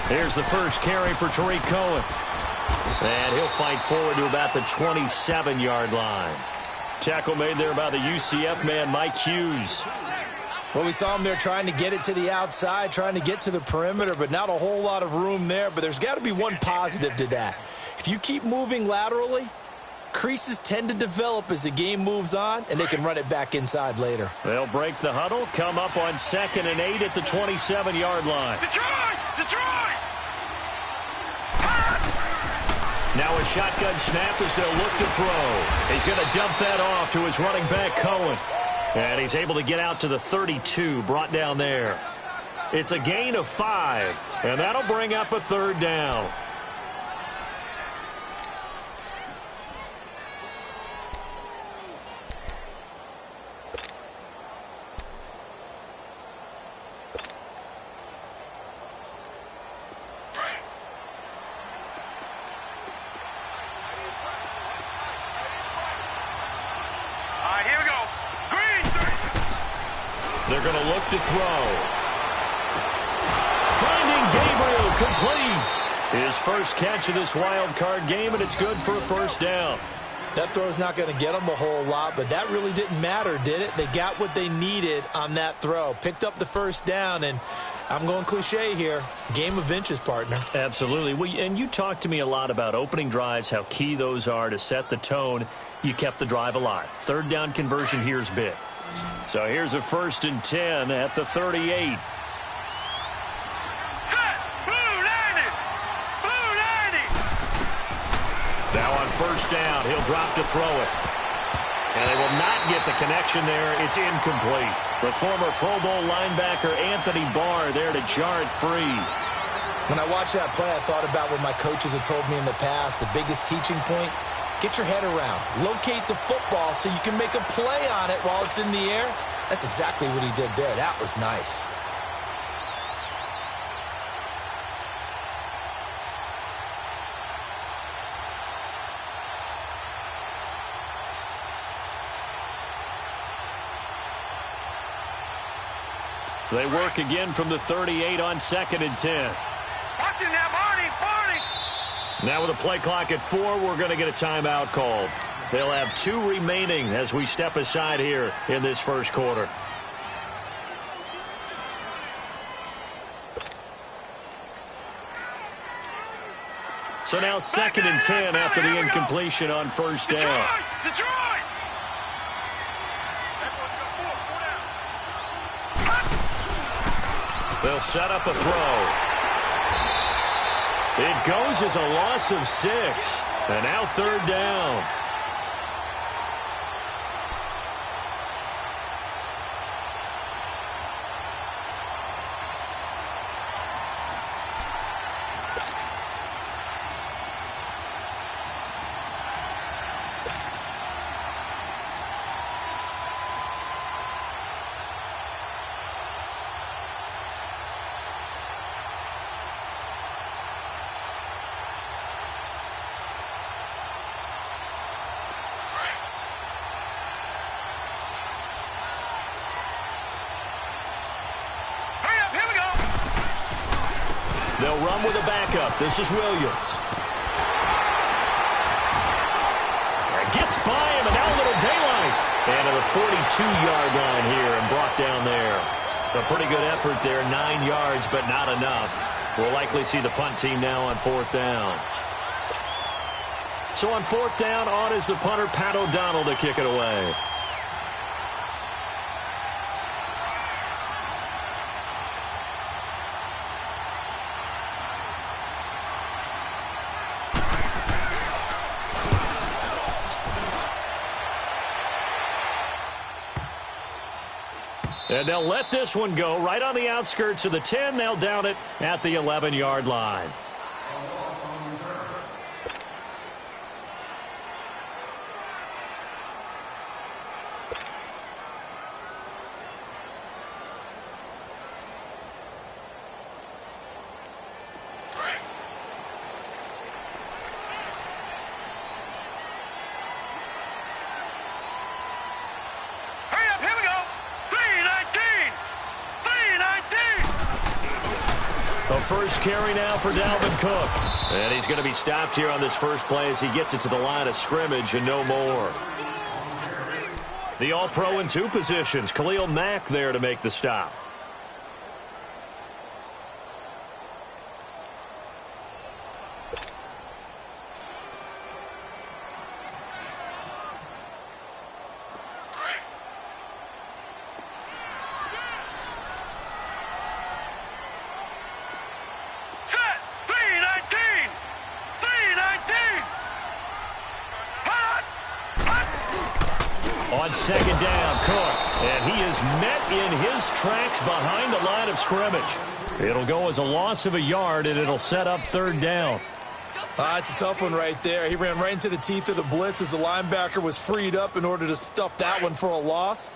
Here's the first carry for Tariq Cohen. And he'll fight forward to about the 27-yard line. Tackle made there by the UCF man, Mike Hughes. Well, we saw him there trying to get it to the outside, trying to get to the perimeter, but not a whole lot of room there. But there's got to be one positive to that. If you keep moving laterally, creases tend to develop as the game moves on, and they can run it back inside later. They'll break the huddle, come up on 2nd and 8 at the 27-yard line. Detroit! Now a shotgun snap as they'll look to throw. He's going to dump that off to his running back, Cohen. And he's able to get out to the 32, brought down there. It's a gain of 5, and that'll bring up a 3rd down. They're going to look to throw. Finding Gabriel complete. His first catch of this wild card game, and it's good for a 1st down. That throw's not going to get them a whole lot, but that really didn't matter, did it? They got what they needed on that throw. Picked up the 1st down, and I'm going cliche here. Game of inches, partner. Absolutely. And you talked to me a lot about opening drives, how key those are to set the tone. You kept the drive alive. 3rd down conversion here is big. So here's a 1st and 10 at the 38. Set! Blue 90! Blue 90! Now on 1st down, he'll drop to throw it. And they will not get the connection there. It's incomplete. The former Pro Bowl linebacker Anthony Barr there to jar it free. When I watched that play, I thought about what my coaches had told me in the past. The biggest teaching point: get your head around. Locate the football so you can make a play on it while it's in the air. That's exactly what he did there. That was nice. They work again from the 38 on 2nd and 10. Watch him now, Barney! Now with a play clock at 4, we're going to get a timeout called. They'll have 2 remaining as we step aside here in this 1st quarter. So now 2nd and 10 after the incompletion on 1st down. Detroit! They'll set up a throw. It goes as a loss of 6. And now 3rd down. They'll run with a backup. This is Williams. Gets by him, and now a little daylight. And to the 42-yard line here and brought down there. A pretty good effort there, 9 yards, but not enough. We'll likely see the punt team now on 4th down. So on 4th down, on is the punter, Pat O'Donnell, to kick it away. And they'll let this one go right on the outskirts of the 10. They'll down it at the 11-yard line. first carry now for Dalvin Cook. And he's going to be stopped here on this first play as he gets it to the line of scrimmage and no more. The All-Pro in 2 positions. Khalil Mack there to make the stop. On second down, Cook. And he is met in his tracks behind the line of scrimmage. It'll go as a loss of a yard, and it'll set up third down. It's a tough one right there. He ran right into the teeth of the blitz as the linebacker was freed up in order to stuff that one for a loss.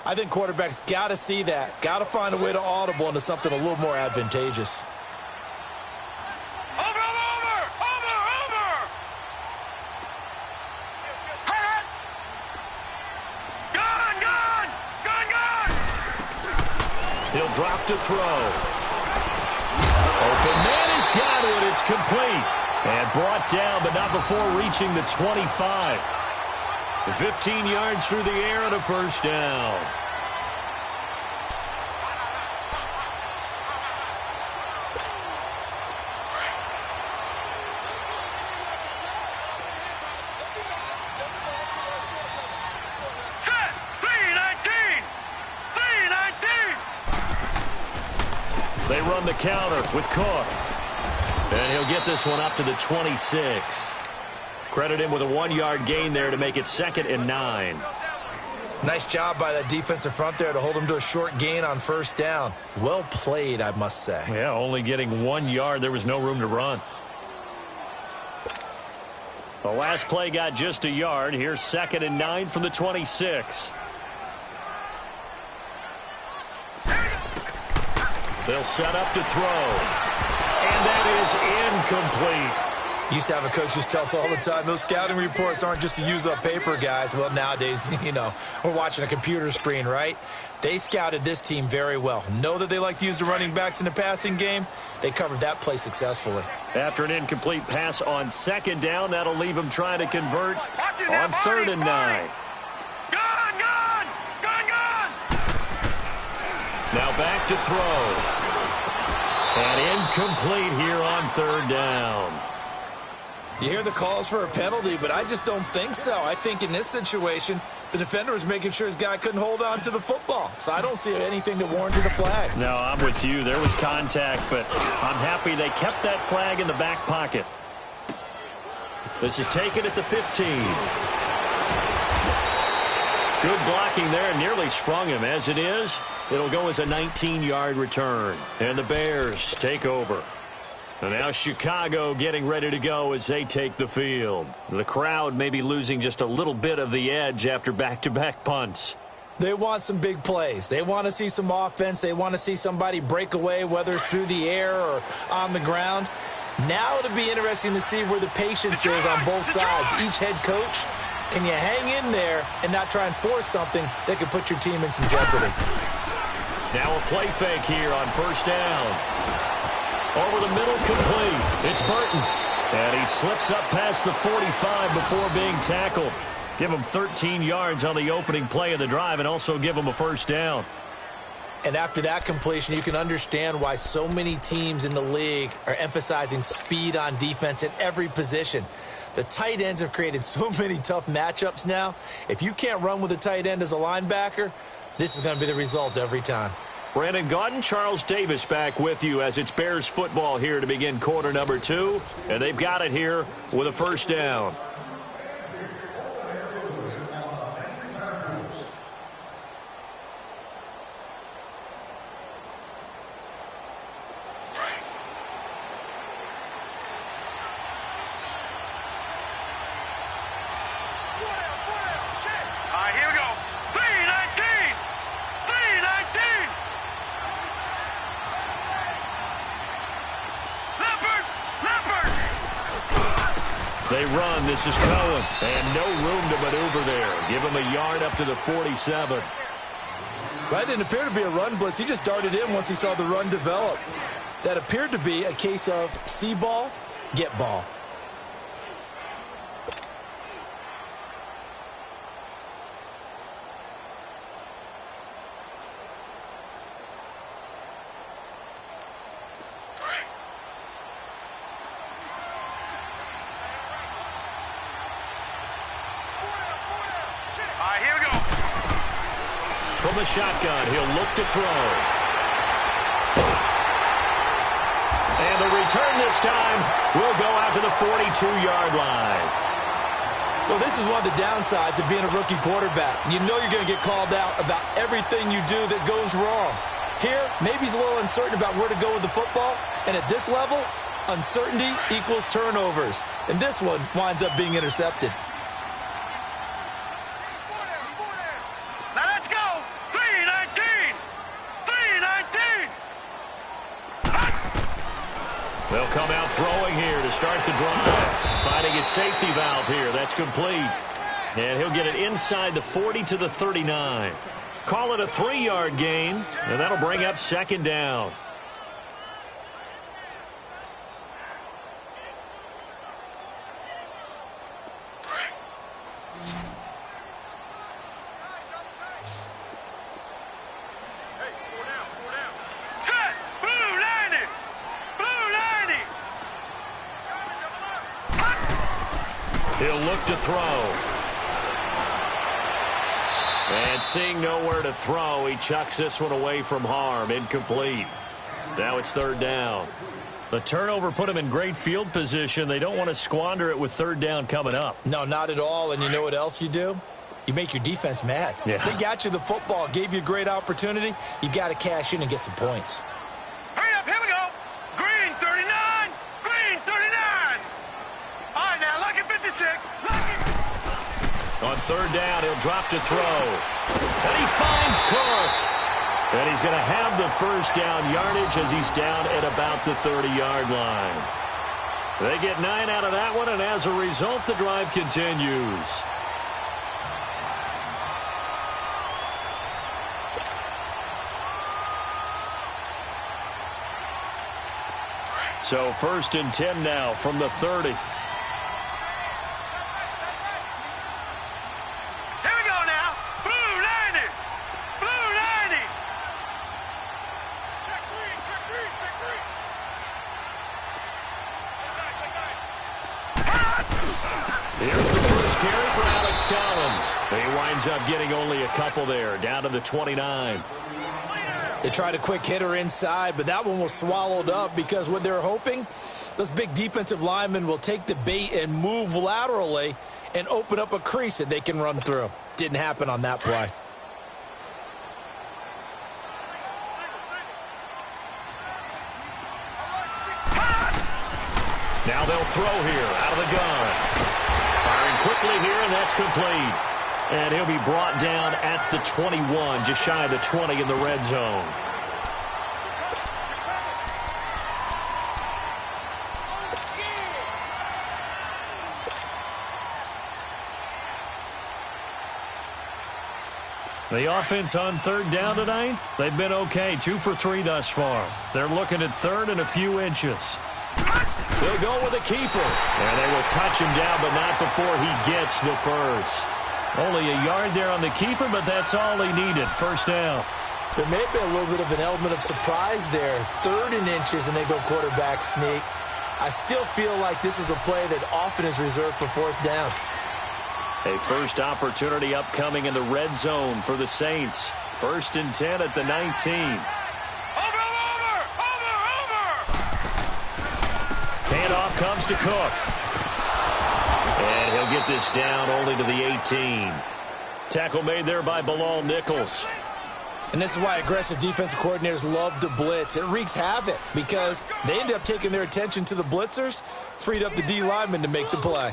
I think quarterbacks got to see that. Got to find a way to audible into something a little more advantageous. He'll drop to throw. Open man has got it. It's complete. And brought down, but not before reaching the 25. 15 yards through the air and a first down. They run the counter with Cook. And he'll get this one up to the 26. Credit him with a 1-yard gain there to make it 2nd and 9. Nice job by that defensive front there to hold him to a short gain on first down. Well played, I must say. Yeah, only getting 1 yard. There was no room to run. The last play got just a yard. Here's 2nd and 9 from the 26. They'll set up to throw. And that is incomplete. Used to have a coach who tells us all the time, those scouting reports aren't just to use up paper, guys. Well, nowadays, we're watching a computer screen, right? They scouted this team very well. Know that they like to use the running backs in the passing game. They covered that play successfully. After an incomplete pass on 2nd down, that'll leave him trying to convert on 3rd and 9. Now back to throw. And incomplete here on 3rd down. You hear the calls for a penalty, but I just don't think so. I think in this situation, the defender was making sure his guy couldn't hold on to the football. So I don't see anything that warranted a flag. No, I'm with you. There was contact, but I'm happy they kept that flag in the back pocket. This is taken at the 15. Good blocking there, nearly sprung him. As it is, it'll go as a 19-yard return. And the Bears take over. And now Chicago getting ready to go as they take the field. The crowd may be losing just a little bit of the edge after back-to-back punts. They want some big plays. They want to see some offense. They want to see somebody break away, whether it's through the air or on the ground. Now it'll be interesting to see where the patience is on both sides. Each head coach, can you hang in there and not try and force something that could put your team in some jeopardy? Now a play fake here on 1st down. Over the middle, complete. It's Burton. And he slips up past the 45 before being tackled. Give him 13 yards on the opening play of the drive and also give him a first down. And after that completion, you can understand why so many teams in the league are emphasizing speed on defense at every position. The tight ends have created so many tough matchups now. If you can't run with a tight end as a linebacker, this is going to be the result every time. Brandon Gaudin, Charles Davis back with you as it's Bears football here to begin quarter number 2. And they've got it here with a first down. They run. This is Cohen. And no room to maneuver there. Give him a yard up to the 47. Well, that didn't appear to be a run blitz. He just darted in once he saw the run develop. That appeared to be a case of see ball, get ball. All right, here we go. From the shotgun, he'll look to throw. And the return this time will go out to the 42-yard line. Well, this is one of the downsides of being a rookie quarterback. You know you're going to get called out about everything you do that goes wrong. Here, maybe he's a little uncertain about where to go with the football. And at this level, uncertainty equals turnovers. And this one winds up being intercepted. Now let's go. 3-19. 3-19. They'll come out throwing here to start the drive. Finding his safety valve here. That's complete. And he'll get it inside the 40 to the 39. Call it a 3-yard gain, and that'll bring up second down. Set. Blue 90. Blue 90. He'll look to throw. And seeing nowhere to throw, he chucks this one away from harm. Incomplete. Now it's third down. The turnover put him in great field position. They don't want to squander it with third down coming up. No, not at all. And you know what else you do? You make your defense mad. Yeah. They got you the football, gave you a great opportunity. You got to cash in and get some points. Hurry up, here we go. Green 39. Green 39. All right, now, lucky 56. Lucky. On third down, he'll drop to throw. And he finds Cook. And he's going to have the first down yardage as he's down at about the 30-yard line. They get 9 out of that one, and as a result, the drive continues. So first and 10 now from the 30. Here we go now. Blue 90. Blue 90. Check green, check green, check green. Check 9, check 9. Here's the first carry for Alex Collins. He winds up getting only a couple there, down to the 29. They tried a quick hitter inside, but that one was swallowed up because what they're hoping, those big defensive linemen will take the bait and move laterally and open up a crease that they can run through. Didn't happen on that play. Now they'll throw here out of the gun. Firing quickly here, and that's complete. And he'll be brought down at the 21, just shy of the 20 in the red zone. The offense on third down tonight, they've been okay. 2 for 3 thus far. They're looking at third and a few inches. They'll go with a keeper. And they will touch him down, but not before he gets the first. Only a yard there on the keeper, but that's all he needed. First down. There may have been a little bit of an element of surprise there. 3rd and inches, and they go quarterback sneak. I still feel like this is a play that often is reserved for 4th down. A first opportunity upcoming in the red zone for the Saints. 1st and 10 at the 19. Handoff comes to Cook. And he'll get this down only to the 18. Tackle made there by Bilal Nichols. And this is why aggressive defensive coordinators love to blitz. It wreaks havoc because they end up taking their attention to the blitzers, freed up the D lineman to make the play.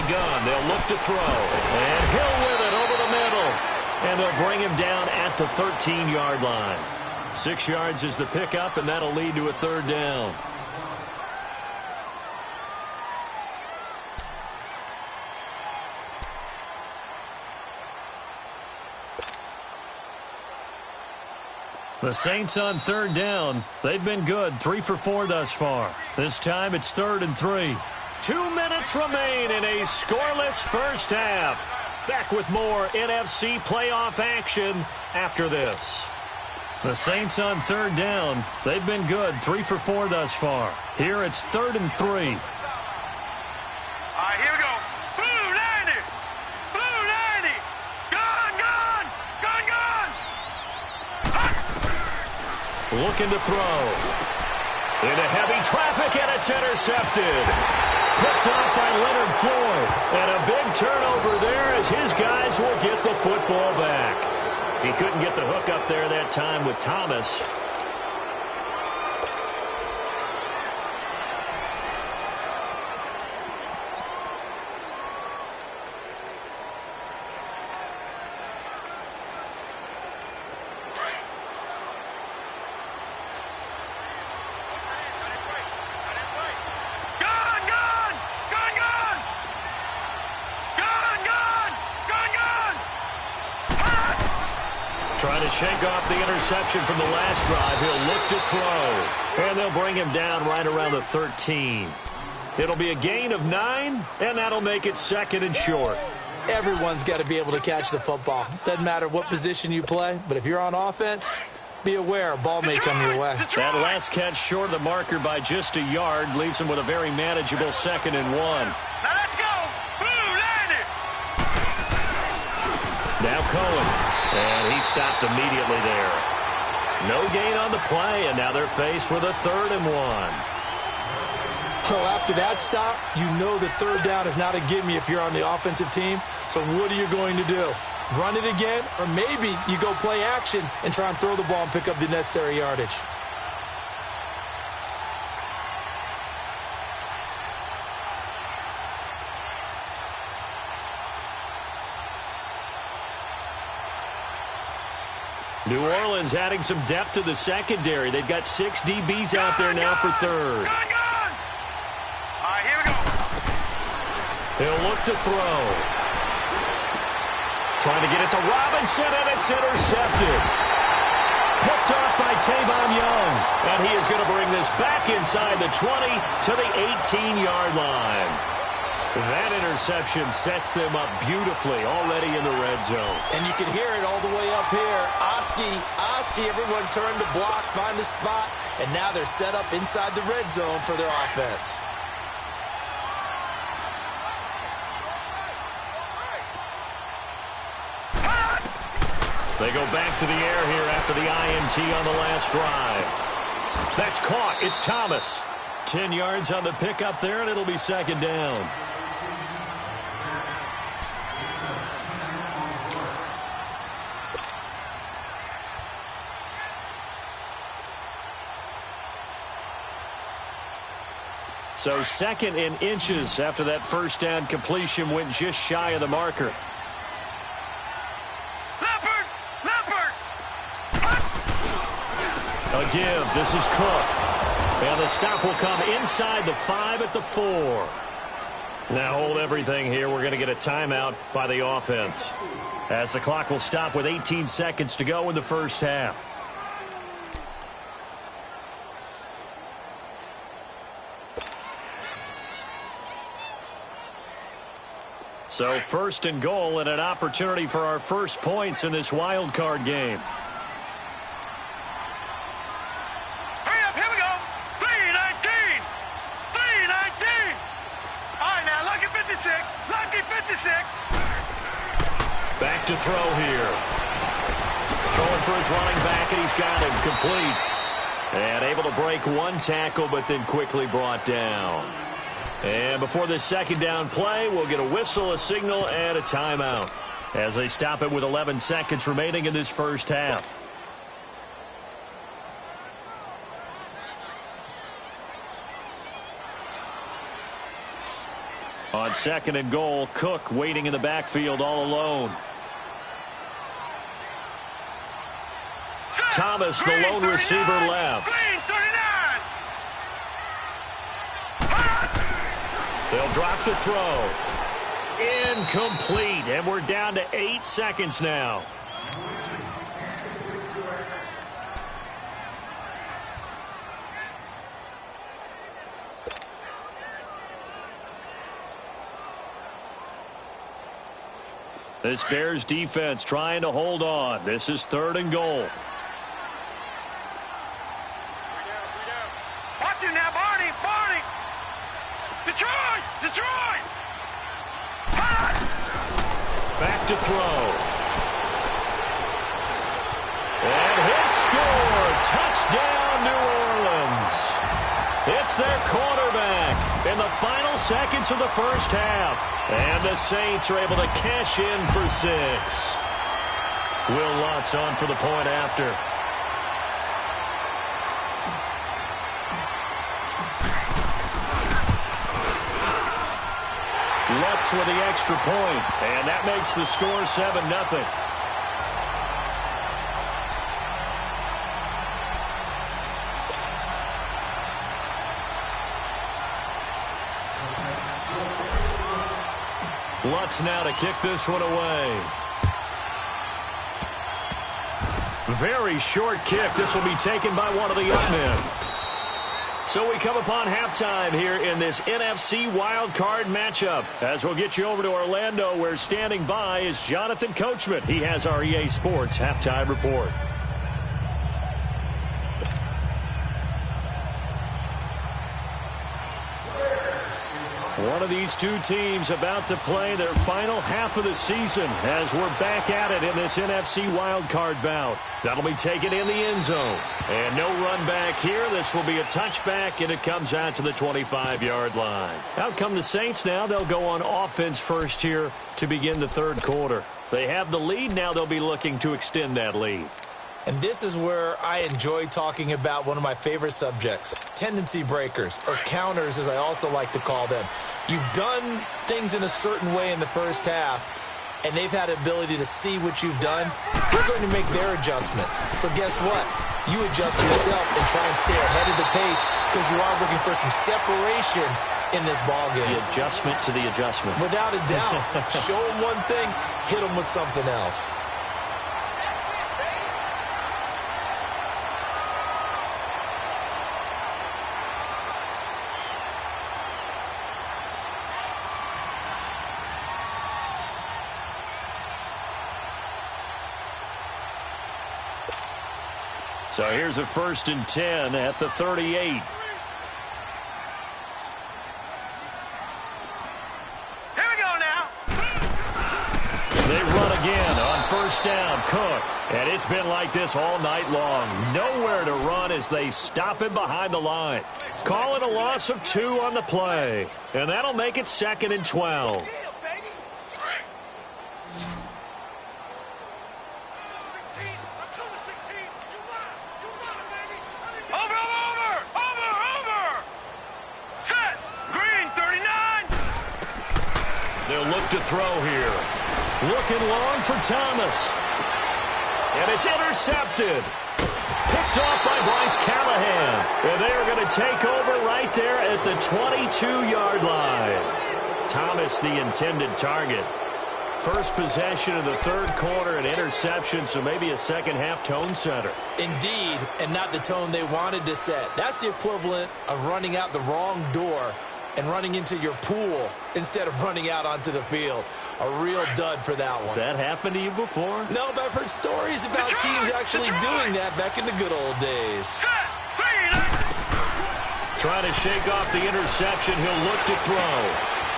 gun. They'll look to throw. And Hill with it over the middle. And they'll bring him down at the 13-yard line. 6 yards is the pickup, and that'll lead to a third down. The Saints on third down. They've been good, 3 for 4 thus far. This time it's 3rd and 3. 2 minutes remain in a scoreless first half. Back with more NFC playoff action after this. The Saints on third down. They've been good, 3 for 4 thus far. Here it's 3rd and 3. All right, here we go. Blue 90. Blue 90. Gun, gun. Gun, gun. Looking to throw. Into heavy traffic, and it's intercepted. Picked off by Leonard Floyd. And a big turnover there as his guys will get the football back. He couldn't get the hook up there that time with Thomas. Trying to shake off the interception from the last drive. He'll look to throw. And they'll bring him down right around the 13. It'll be a gain of 9, and that'll make it 2nd and short. Everyone's got to be able to catch the football. Doesn't matter what position you play, but if you're on offense, be aware a ball may come your way. That last catch short of the marker by just a yard leaves him with a very manageable 2nd and 1. Now let's go. Blue 90. Now Cohen. And he stopped immediately there. No gain on the play, and now they're faced with a 3rd and 1. Well, after that stop, you know that third down is not a gimme if you're on the offensive team. So what are you going to do? Run it again? Or maybe you go play action and try and throw the ball and pick up the necessary yardage. New Orleans adding some depth to the secondary. They've got 6 DBs out there now for third. Gun, gun. All right, here we go. He'll look to throw. Trying to get it to Robinson, and it's intercepted. Picked off by Tavon Young. And he is going to bring this back inside the 20 to the 18-yard line. That interception sets them up beautifully already in the red zone. And you can hear it all the way up here. Oski, everyone turned to block, find a spot, and now they're set up inside the red zone for their offense. They go back to the air here after the INT on the last drive. That's caught. It's Thomas. 10 yards on the pickup there, and it'll be 2nd down. So 2nd in inches after that first down completion went just shy of the marker. Leopard! A give. This is Cook. And the stop will come inside the 5 at the 4. Now hold everything here. We're going to get a timeout by the offense, as the clock will stop with 18 seconds to go in the first half. So 1st and goal and an opportunity for our first points in this wild card game. Hurry up, here we go. 3:19. 3:19. All right, now, lucky 56. Lucky 56. Back to throw here. Throwing for his running back, and he's got him complete. And able to break one tackle, but then quickly brought down. And before this 2nd down play, we'll get a whistle, a signal, and a timeout as they stop it with 11 seconds remaining in this first half. On 2nd and goal, Cook waiting in the backfield all alone. Thomas, the lone receiver, left. They'll drop the throw. Incomplete, and we're down to 8 seconds now. This Bears defense trying to hold on. This is 3rd and goal. Watch it now, Barney! Barney! Detroit! Detroit! Back to throw. And he'll score. Touchdown, New Orleans. It's their quarterback in the final seconds of the first half. And the Saints are able to cash in for 6. Will Lutz on for the point after. Lutz with the extra point, and that makes the score 7-0. Lutz now to kick this one away. Very short kick. This will be taken by one of the young men. So we come upon halftime here in this NFC wildcard matchup. As we'll get you over to Orlando, where standing by is Jonathan Coachman. He has our EA Sports halftime report. One of these two teams about to play their final half of the season as we're back at it in this NFC wildcard bout. That'll be taken in the end zone. And no run back here. This will be a touchback, and it comes out to the 25-yard line. Out come the Saints now. They'll go on offense first here to begin the 3rd quarter. They have the lead. Now they'll be looking to extend that lead. And this is where I enjoy talking about one of my favorite subjects, tendency breakers, or counters as I also like to call them. You've done things in a certain way in the first half, and they've had the ability to see what you've done. They're going to make their adjustments. So guess what? You adjust yourself and try and stay ahead of the pace because you are looking for some separation in this ballgame. The adjustment to the adjustment. Without a doubt. Show them one thing, hit them with something else. So here's a 1st and 10 at the 38. Here we go now. They run again on 1st down. Cook. And it's been like this all night long. Nowhere to run as they stop him behind the line. Calling a loss of 2 on the play. And that'll make it 2nd and 12. To throw here. Looking long for Thomas. And it's intercepted. Picked off by Bryce Callahan. And they are going to take over right there at the 22-yard line. Thomas, the intended target. First possession of the 3rd quarter, an interception, so maybe a second-half tone setter. Indeed, and not the tone they wanted to set. That's the equivalent of running out the wrong door and running into your pool instead of running out onto the field. A real dud for that one. Has that happened to you before? No, but I've heard stories about teams actually doing that back in the good old days. Trying to shake off the interception. He'll look to throw.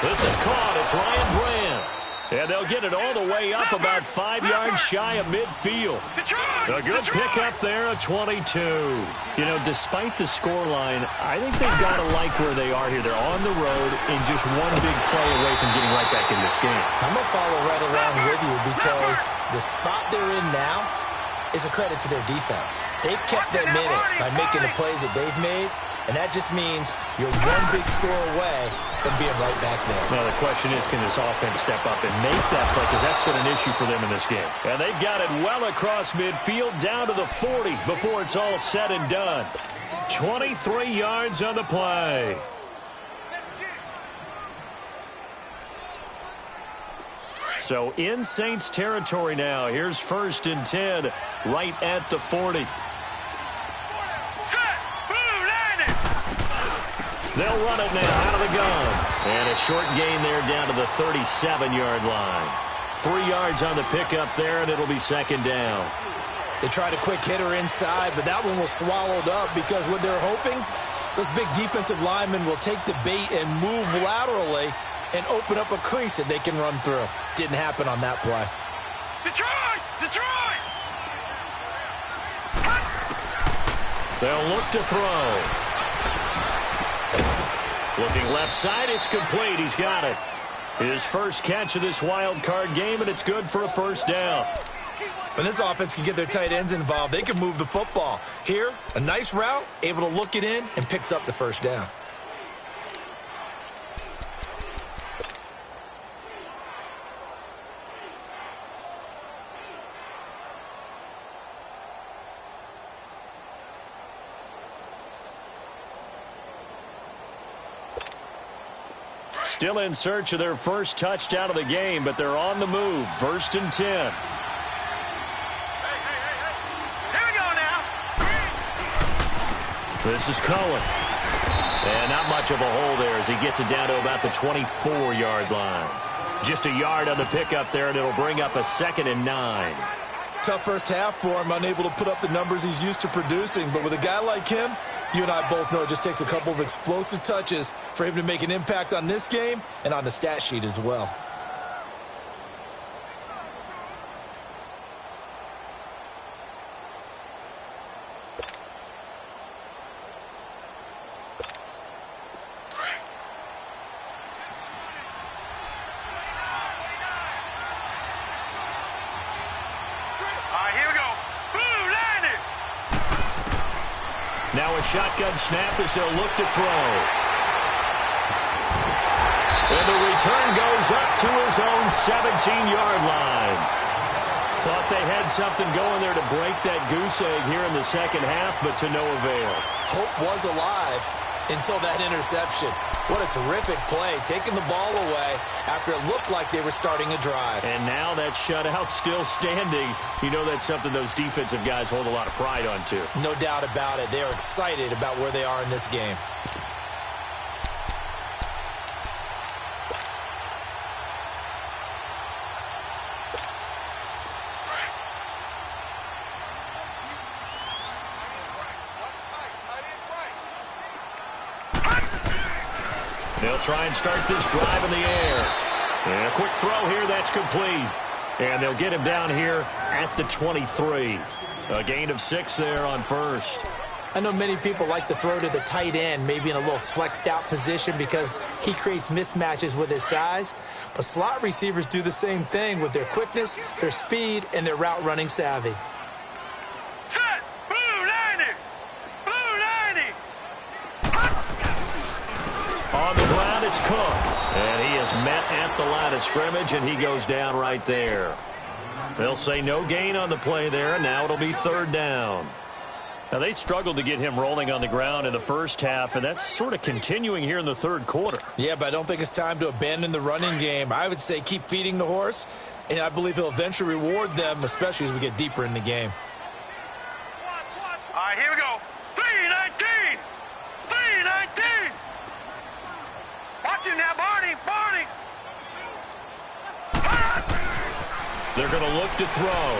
This is caught. It's Ryan Brand. And they'll get it all the way up about 5 yards shy of midfield. A good pickup there at 22. You know, despite the scoreline, I think they've got to like where they are here. They're on the road and just one big play away from getting right back in this game. I'm going to follow right along with you because the spot they're in now is a credit to their defense. They've kept them in it by making the plays that they've made, And that just means you're one big score away from being right back there. Now, the question is, can this offense step up and make that play? Because that's been an issue for them in this game. And they've got it well across midfield, down to the 40 before it's all said and done. 23 yards on the play. So in Saints territory now. Here's 1st and 10 right at the 40. They'll run it now out of the gun. And a short gain there down to the 37-yard line. 3 yards on the pickup there, and it'll be 2nd down. They tried a quick hitter inside, but that one was swallowed up because what they're hoping, those big defensive linemen will take the bait and move laterally and open up a crease that they can run through. Didn't happen on that play. Detroit! Detroit! They'll look to throw. Looking left side, it's complete. He's got it. His first catch of this wild card game, and it's good for a 1st down. When this offense can get their tight ends involved, they can move the football. Here, a nice route, able to look it in, and picks up the 1st down. Still in search of their first touchdown of the game, but they're on the move. 1st and 10. Here we go now. This is Cohen. And not much of a hole there as he gets it down to about the 24-yard line. Just a yard on the pickup there, and it'll bring up a 2nd and 9. Tough first half for him, unable to put up the numbers he's used to producing. But with a guy like him, you and I both know it just takes a couple of explosive touches for him to make an impact on this game and on the stat sheet as well. Now a shotgun snap as they'll look to throw. And the return goes up to his own 17-yard line. Thought they had something going there to break that goose egg here in the second half, but to no avail. Hope was alive until that interception. What a terrific play, taking the ball away after it looked like they were starting a drive. And now that shutout still standing. You know that's something those defensive guys hold a lot of pride on, too. No doubt about it. They are excited about where they are in this game. They'll try and start this drive in the air. And a quick throw here, that's complete. And they'll get him down here at the 23. A gain of 6 there on 1st. I know many people like to throw to the tight end, maybe in a little flexed out position because he creates mismatches with his size. But slot receivers do the same thing with their quickness, their speed, and their route running savvy. Set! Blue 90! Blue 90! On the ground, it's Cook. And he is met at the line of scrimmage, and he goes down right there. They'll say no gain on the play there, and now it'll be 3rd down. Now, they struggled to get him rolling on the ground in the first half, and that's sort of continuing here in the 3rd quarter. Yeah, but I don't think it's time to abandon the running game. I would say keep feeding the horse, and I believe he'll eventually reward them, especially as we get deeper in the game. All right, here we go. 3-19! 3-19! Watch him now, Barney! Barney! They're going to look to throw.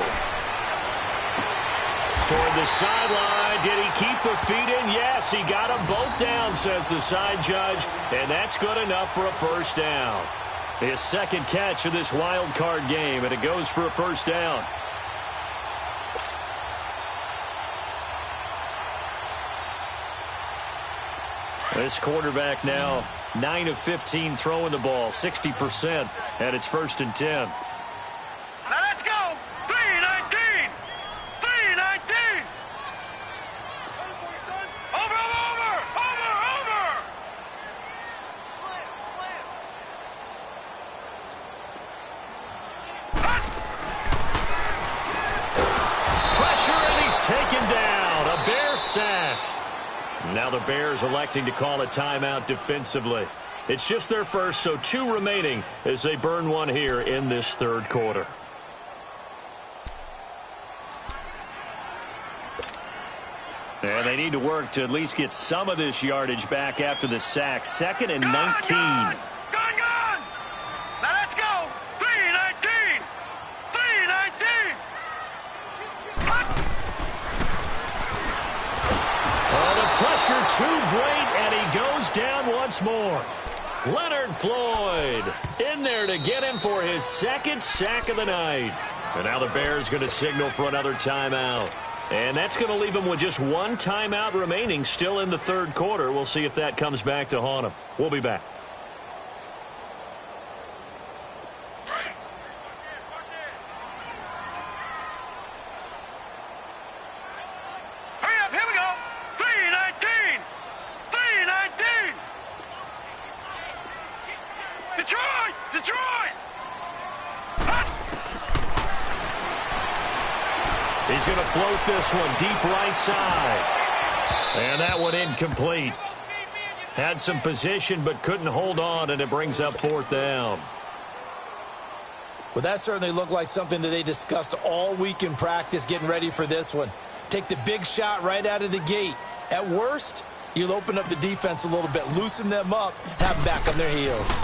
Toward the sideline. Did he keep the feet in? Yes, he got them both down, says the side judge. And that's good enough for a 1st down. His 2nd catch of this wild card game, and it goes for a 1st down. This quarterback now 9 of 15 throwing the ball, 60%, and it's 1st and 10. Now let's go! 3-19! 3-19! Over! sack. Now the Bears electing to call a timeout defensively. It's just their first, so 2 remaining as they burn one here in this third quarter. And they need to work to at least get some of this yardage back after the sack. 2nd and 19. Gone! Now let's go! 3-19! 3-19! Oh, the pressure too great, and he goes down once more. Leonard Floyd in there to get him for his 2nd sack of the night. And now the Bears going to signal for another timeout. And that's going to leave him with just 1 timeout remaining still in the third quarter. We'll see if that comes back to haunt him. We'll be back. Hurry up, here we go! 3-19! 3-19! Detroit! Detroit! He's going to float this one deep right side. And that one incomplete. Had some position but couldn't hold on, and it brings up 4th down. Well, that certainly looked like something that they discussed all week in practice getting ready for this one. Take the big shot right out of the gate. At worst, you'll open up the defense a little bit, loosen them up, have them back on their heels.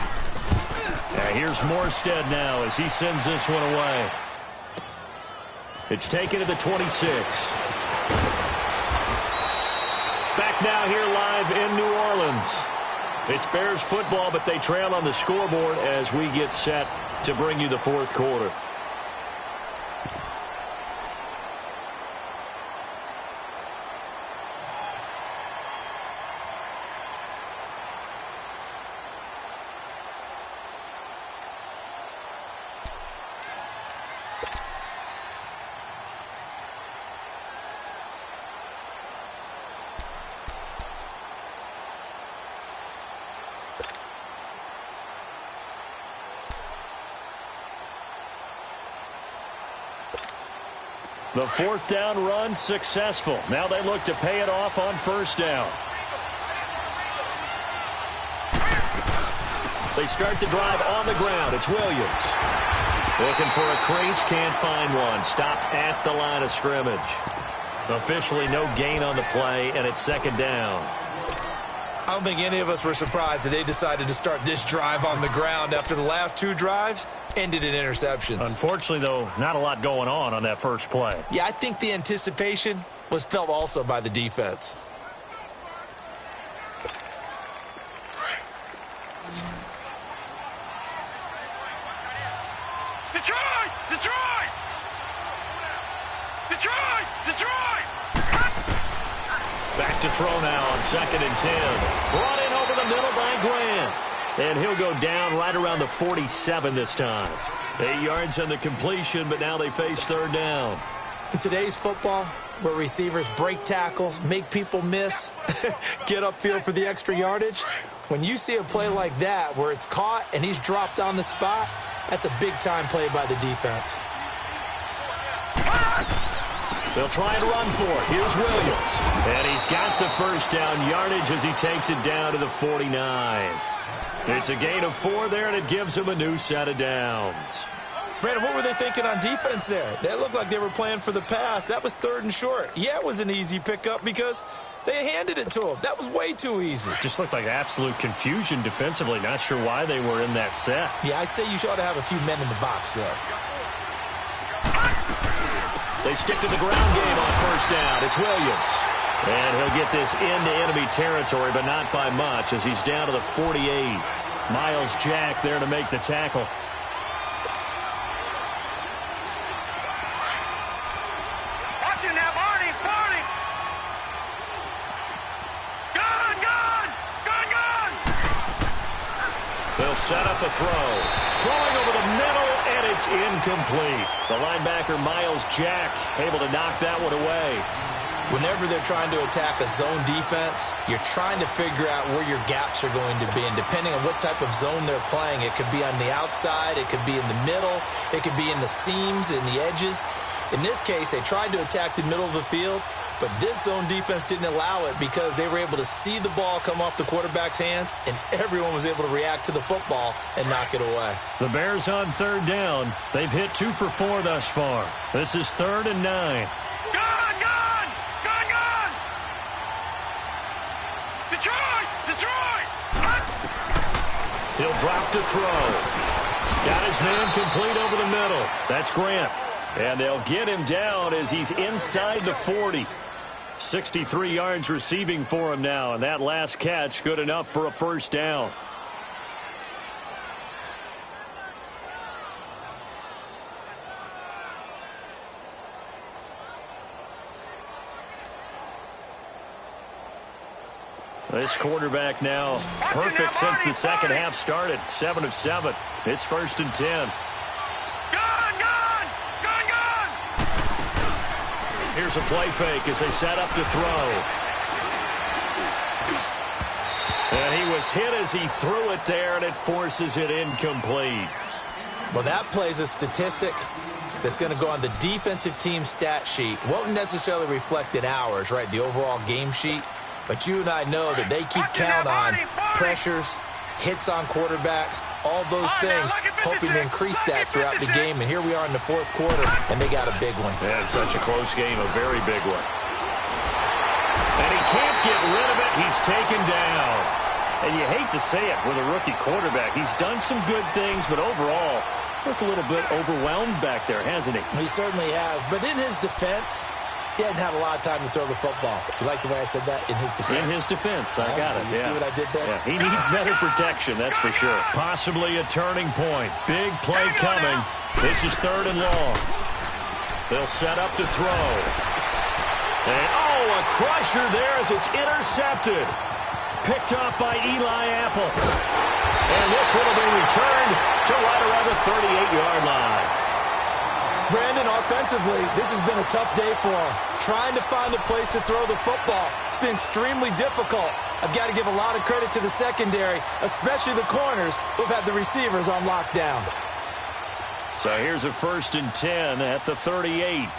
Here's Morstead now as he sends this one away. It's taken to the 26. Back now here live in New Orleans. It's Bears football, but they trail on the scoreboard as we get set to bring you the fourth quarter. The 4th down run successful. Now they look to pay it off on 1st down. They start the drive on the ground. It's Williams. Looking for a crease, can't find one. Stopped at the line of scrimmage. Officially no gain on the play, and it's 2nd down. I don't think any of us were surprised that they decided to start this drive on the ground after the last 2 drives ended in interceptions. Unfortunately, though, not a lot going on that first play. Yeah, I think the anticipation was felt also by the defense. Detroit! Detroit! Detroit! Detroit! Back to throw now on 2nd and 10. Brought in over the middle by Grant. And he'll go down right around the 47 this time. 8 yards on the completion, but now they face 3rd down. In today's football, where receivers break tackles, make people miss, get upfield for the extra yardage, when you see a play like that where it's caught and he's dropped on the spot, that's a big-time play by the defense. They'll try and run for it. Here's Williams. And he's got the 1st down yardage as he takes it down to the 49. It's a gain of 4 there, and it gives him a new set of downs. Brandon, what were they thinking on defense there? They looked like they were playing for the pass. That was 3rd and short. Yeah, it was an easy pickup because they handed it to him. That was way too easy. Just looked like absolute confusion defensively. Not sure why they were in that set. Yeah, I'd say you ought to have a few men in the box there. They stick to the ground game on 1st down. It's Williams. And he'll get this into enemy territory, but not by much as he's down to the 48. Miles Jack there to make the tackle. Watch it now, Barney! Barney! Gun! Gun! Gun! Gun! They'll set up a throw. Throwing over the middle, and it's incomplete. The linebacker, Miles Jack, able to knock that one away. Whenever they're trying to attack a zone defense, you're trying to figure out where your gaps are going to be. And depending on what type of zone they're playing, it could be on the outside, it could be in the middle, it could be in the seams, in the edges. In this case, they tried to attack the middle of the field, But this zone defense didn't allow it because they were able to see the ball come off the quarterback's hands, and everyone was able to react to the football and knock it away. The Bears on third down. They've hit 2 for 4 thus far. This is 3rd and 9. Gone! Gone! Gone! Gone! Detroit! Detroit! He'll drop to throw. Got his man complete over the middle. That's Grant. And they'll get him down as he's inside the 40. 63 yards receiving for him now, and that last catch good enough for a first down. This quarterback now perfect since the second half started. 7 of 7. It's 1st and 10. Here's a play fake as they set up to throw. And he was hit as he threw it there, and it forces it incomplete. Well, that plays a statistic that's going to go on the defensive team stat sheet. Won't necessarily reflect in ours, right, the overall game sheet. But you and I know that they keep count on pressures, hits on quarterbacks, all those things, hoping to increase that throughout the game. And here we are in the 4th quarter, and they got a big one. Yeah, it's such a close game, a very big one. And he can't get rid of it. He's taken down. And you hate to say it with a rookie quarterback. He's done some good things, but overall, looked a little bit overwhelmed back there, hasn't he? He certainly has. But in his defense, he hadn't had a lot of time to throw the football. Do you like the way I said that? In his defense. In his defense. I got it. You see what I did there? Yeah, he needs better protection, that's for sure. Possibly a turning point. Big play coming. This is 3rd and long. They'll set up to throw. And, a crusher there as it's intercepted. Picked off by Eli Apple. And this one will be returned to right around the 38-yard line. Brandon, offensively, this has been a tough day for him. Trying to find a place to throw the football. It's been extremely difficult. I've got to give a lot of credit to the secondary, especially the corners who've had the receivers on lockdown. So here's a 1st and 10 at the 38.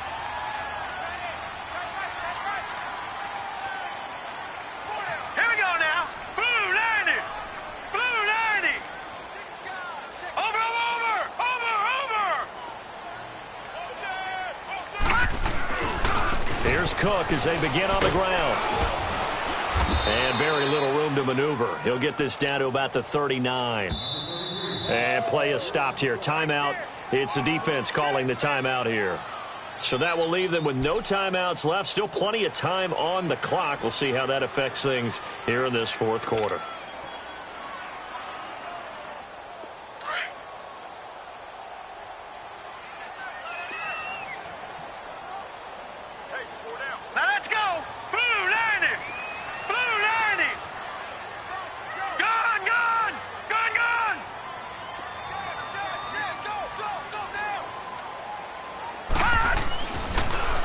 Cook as they begin on the ground. And very little room to maneuver. He'll get this down to about the 39. And play is stopped here. Timeout. It's the defense calling the timeout here. So that will leave them with no timeouts left. Still plenty of time on the clock. We'll see how that affects things here in this 4th quarter.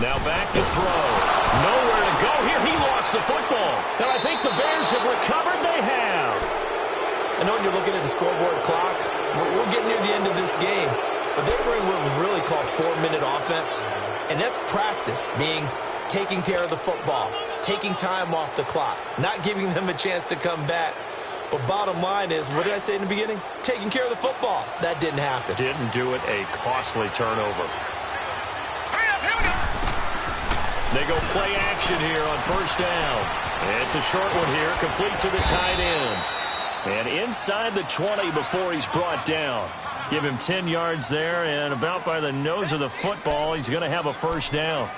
Now back to throw. Nowhere to go here. He lost the football. And I think the Bears have recovered. They have. I know when you're looking at the scoreboard clock, we're getting near the end of this game. But they were in what was really called 4-minute offense. And that's practice, meaning taking care of the football, taking time off the clock, not giving them a chance to come back. But bottom line is, what did I say in the beginning? Taking care of the football. That didn't happen. Didn't do it. A costly turnover. They go play action here on 1st down. And it's a short one here, complete to the tight end. And inside the 20 before he's brought down. Give him 10 yards there, and about by the nose of the football, he's going to have a first down.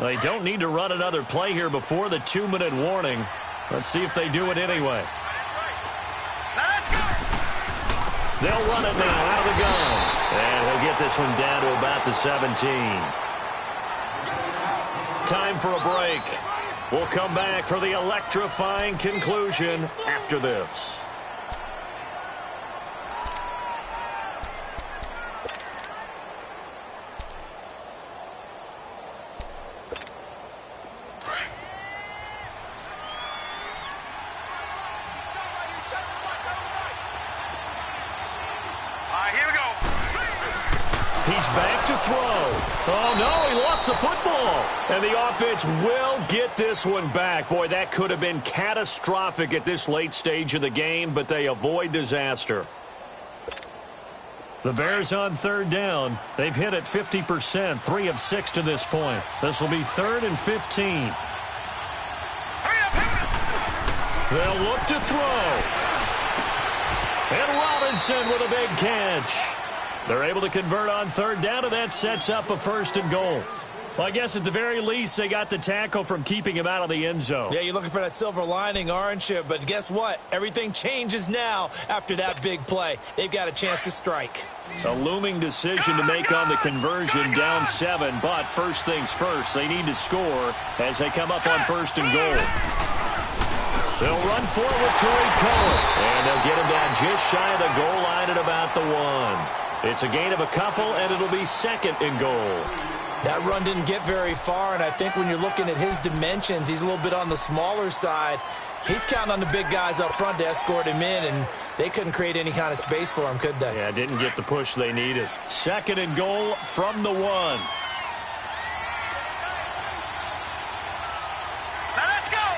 They don't need to run another play here before the 2-minute warning. Let's see if they do it anyway. They'll run it now out of the gun. And he'll get this one down to about the 17. Time for a break. We'll come back for the electrifying conclusion after this. He's back to throw. Oh, no, he lost the football. And the offense will get this one back. Boy, that could have been catastrophic at this late stage of the game, but they avoid disaster. The Bears on third down. They've hit it 50%, 3 of 6 to this point. This will be 3rd and 15. They'll look to throw. And Robinson with a big catch. They're able to convert on third down, and that sets up a 1st and goal. Well, I guess at the very least, they got the tackle from keeping him out of the end zone. Yeah, you're looking for that silver lining, aren't you? But guess what? Everything changes now after that big play. They've got a chance to strike. A looming decision to make on the conversion, down 7. But first things first, they need to score as they come up on 1st and goal. They'll run for it with Torrey Cohen. And they'll get him down just shy of the goal line at about the 1. It's a gain of a couple, and it'll be 2nd and goal. That run didn't get very far, and I think when you're looking at his dimensions, he's a little bit on the smaller side. He's counting on the big guys up front to escort him in, and they couldn't create any kind of space for him, could they? Yeah, didn't get the push they needed. 2nd and goal from the 1. Now let's go.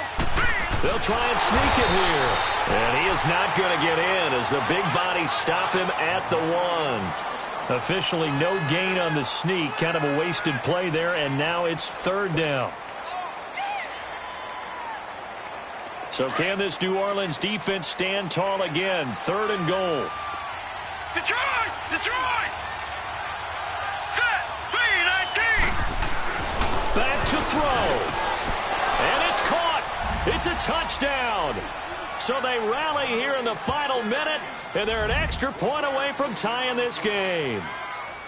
They'll try and sneak it here. And he is not going to get in as the big bodies stop him at the 1. Officially no gain on the sneak. Kind of a wasted play there, and now it's 3rd down. So can this New Orleans defense stand tall again? 3rd and goal. Detroit! Detroit! Set! 3-19! Back to throw. And it's caught. It's a touchdown. So they rally here in the final minute, and they're an extra point away from tying this game.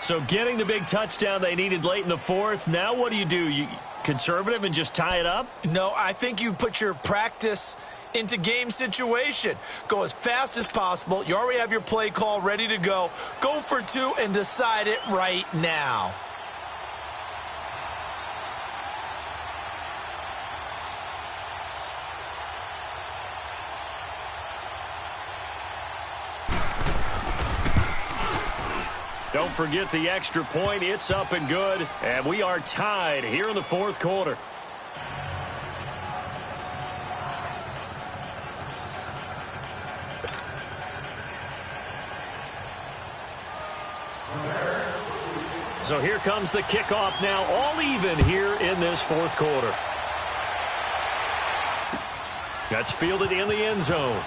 So getting the big touchdown they needed late in the 4th. Now what do? You conservative and just tie it up? No, I think you put your practice into game situation. Go as fast as possible. You already have your play call ready to go. Go for 2 and decide it right now. Don't forget the extra point. It's up and good. And we are tied here in the 4th quarter. So here comes the kickoff now, all even here in this 4th quarter. That's fielded in the end zone.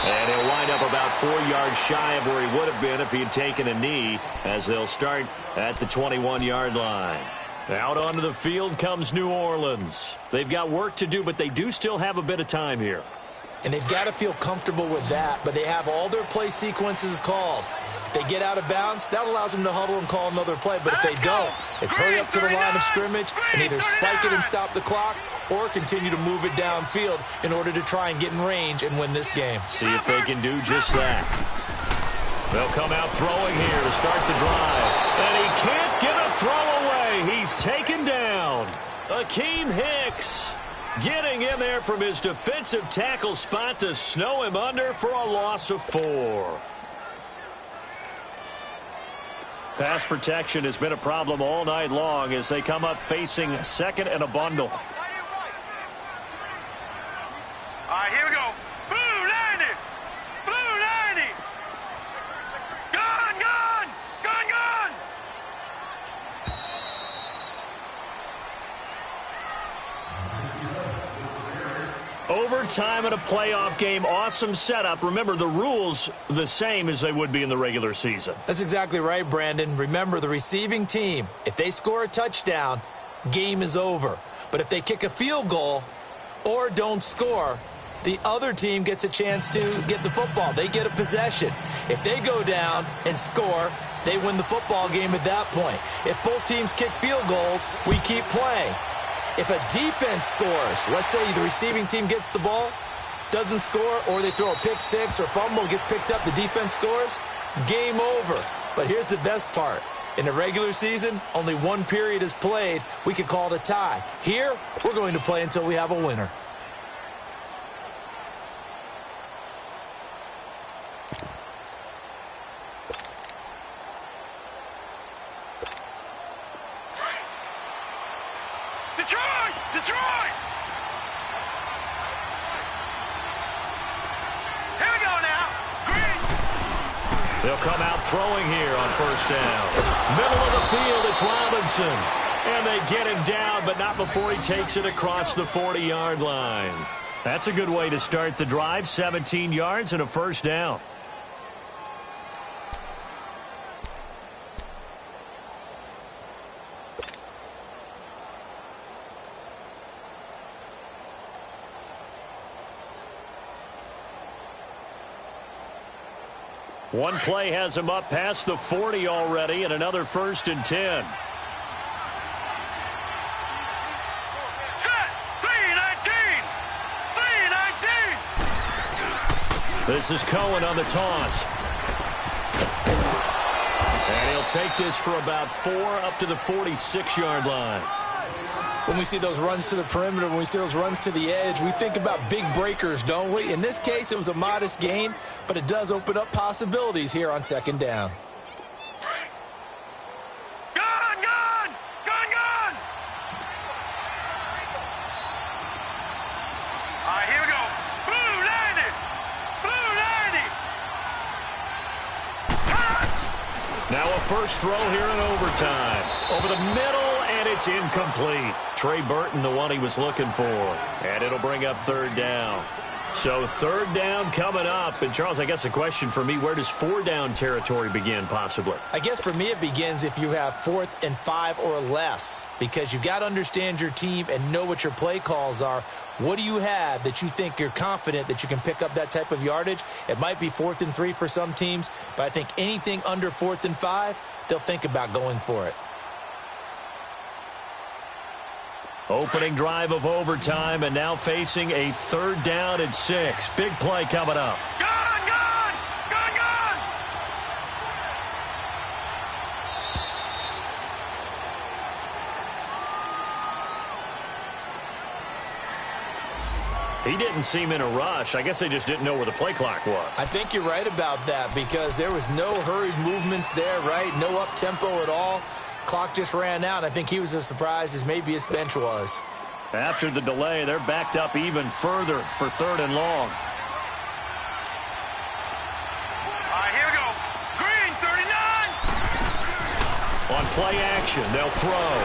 And he'll wind up about 4 yards shy of where he would have been if he had taken a knee, as they'll start at the 21-yard line. Out onto the field comes New Orleans. They've got work to do, but they do still have a bit of time here. And they've got to feel comfortable with that, but they have all their play sequences called. If they get out of bounds, that allows them to huddle and call another play. But if they don't, it's hurry up to the line of scrimmage and either spike it and stop the clock or continue to move it downfield in order to try and get in range and win this game. See if they can do just that. They'll come out throwing here to start the drive. And he can't get a throw away. He's taken down. Akeem Hicks getting in there from his defensive tackle spot to snow him under for a loss of 4. Pass protection has been a problem all night long as they come up facing 2nd and a bundle. All right, here we go. Blue 90! Blue 90! Gun, gun! Gun, gun! Overtime in a playoff game. Awesome setup. Remember, the rules the same as they would be in the regular season. That's exactly right, Brandon. Remember, the receiving team, if they score a touchdown, game is over. But if they kick a field goal or don't score, the other team gets a chance to get the football. They get a possession. If they go down and score, they win the football game at that point. If both teams kick field goals, we keep playing. If a defense scores, let's say the receiving team gets the ball, doesn't score, or they throw a pick 6 or fumble, gets picked up, the defense scores, game over. But here's the best part. In the regular season, only 1 period is played. We could call it a tie. Here, we're going to play until we have a winner. They'll come out throwing here on first down. Middle of the field, it's Robinson. And they get him down, but not before he takes it across the 40-yard line. That's a good way to start the drive, 17 yards and a first down. One play has him up past the 40 already, and another 1st and 10. Set. 3-19. 3-19. This is Cohen on the toss. And he'll take this for about 4 up to the 46-yard line. When we see those runs to the perimeter, when we see those runs to the edge, we think about big breakers, don't we? In this case, it was a modest gain, but it does open up possibilities here on 2nd down. Gun, gun, gun, gun. All right, here we go. Blue 90. Blue 90. Now a first throw here in overtime. Over the middle, and it's incomplete. Trey Burton, the one he was looking for. And it'll bring up 3rd down. So 3rd down coming up. And, Charles, I guess the question for me, where does 4-down territory begin possibly? I guess for me it begins if you have 4th and 5 or less, because you've got to understand your team and know what your play calls are. What do you have that you think you're confident that you can pick up that type of yardage? It might be 4th and 3 for some teams, but I think anything under 4th and 5, they'll think about going for it. Opening drive of overtime, and now facing a 3rd down and 6. Big play coming up. Gun, gun, gun, gun. He didn't seem in a rush. I guess they just didn't know where the play clock was. I think you're right about that, because there was no hurried movements there, right? No up-tempo at all. Clock just ran out. I think he was as surprised as maybe his bench was. After the delay, they're backed up even further for 3rd and long. All right, here we go. Green 39. On play action, they'll throw.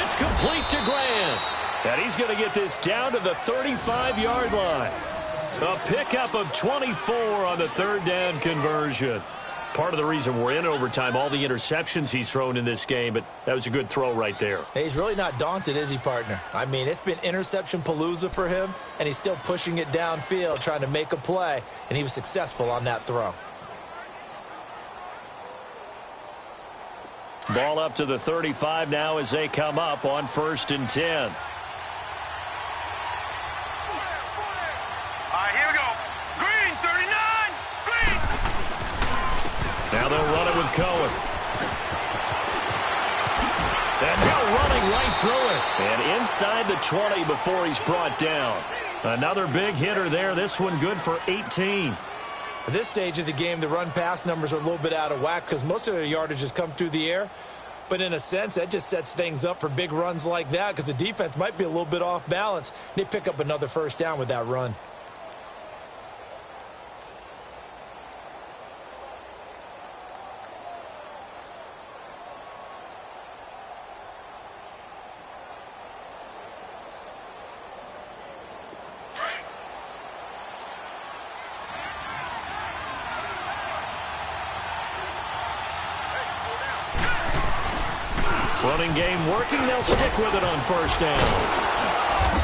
It's complete to Grant. And he's going to get this down to the 35-yard line. A pickup of 24 on the 3rd down conversion. Part of the reason we're in overtime, all the interceptions he's thrown in this game, but that was a good throw right there. Hey, he's really not daunted, is he, partner? I mean, it's been interception palooza for him, and he's still pushing it downfield, trying to make a play, and he was successful on that throw. Ball up to the 35 now as they come up on 1st and 10. Now they'll run it with Cohen. And now running right through it. And inside the 20 before he's brought down. Another big hitter there. This one good for 18. At this stage of the game, the run-pass numbers are a little bit out of whack because most of their yardage has come through the air. But in a sense, that just sets things up for big runs like that because the defense might be a little bit off balance. They pick up another 1st down with that run. Running game working. They'll stick with it on 1st down.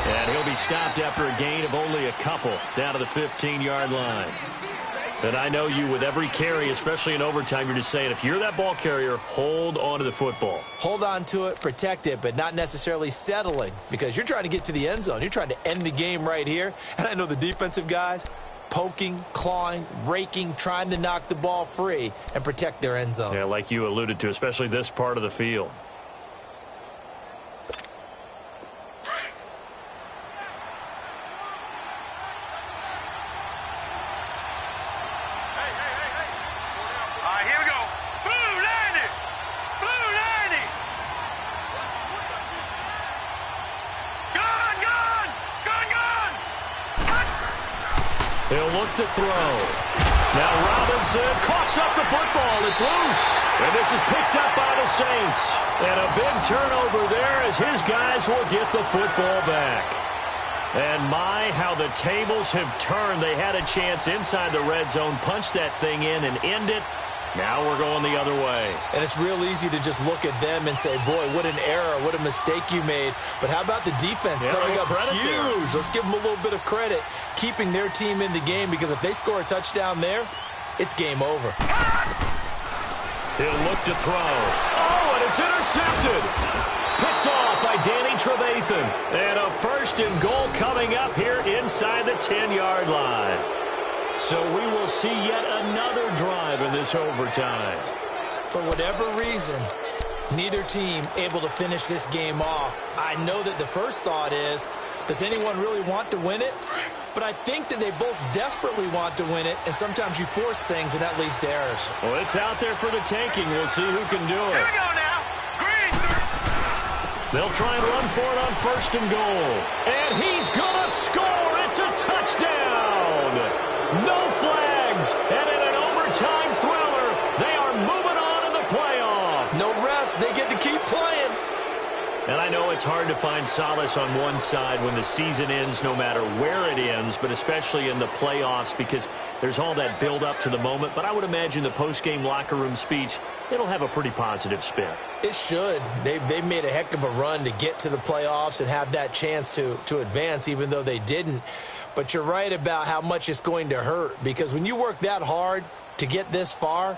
And he'll be stopped after a gain of only a couple down to the 15-yard line. And I know you with every carry, especially in overtime, you're just saying if you're that ball carrier, hold on to the football. Hold on to it, protect it, but not necessarily settling because you're trying to get to the end zone. You're trying to end the game right here. And I know the defensive guys poking, clawing, raking, trying to knock the ball free and protect their end zone. Yeah, like you alluded to, especially this part of the field. He'll look to throw. Now Robinson coughs up the football. It's loose. And this is picked up by the Saints. And a big turnover there as his guys will get the football back. And my, how the tables have turned. They had a chance inside the red zone, punch that thing in and end it. Now we're going the other way. And it's real easy to just look at them and say, boy, what an error, what a mistake you made. But how about the defense coming up huge? Let's give them a little bit of credit, keeping their team in the game, because if they score a touchdown there, it's game over. He'll look to throw. Oh, and it's intercepted. Picked off by Danny Trevathan. And a 1st and goal coming up here inside the 10-yard line. So we will see yet another drive in this overtime. For whatever reason, neither team able to finish this game off. I know that the first thought is, does anyone really want to win it? But I think that they both desperately want to win it, and sometimes you force things, and that leads to errors. Well, it's out there for the taking. We'll see who can do it. Here we go now. Green. They'll try and run for it on 1st and goal. And he's going to score. It's a touchdown. No flags. And in an overtime thriller, they are moving on in the playoffs. No rest. They get to keep playing. And I know it's hard to find solace on one side when the season ends, no matter where it ends, but especially in the playoffs, because there's all that build up to the moment. But I would imagine the post-game locker room speech, it'll have a pretty positive spin. It should. They've made a heck of a run to get to the playoffs and have that chance to advance, even though they didn't. But you're right about how much it's going to hurt, because when you work that hard to get this far,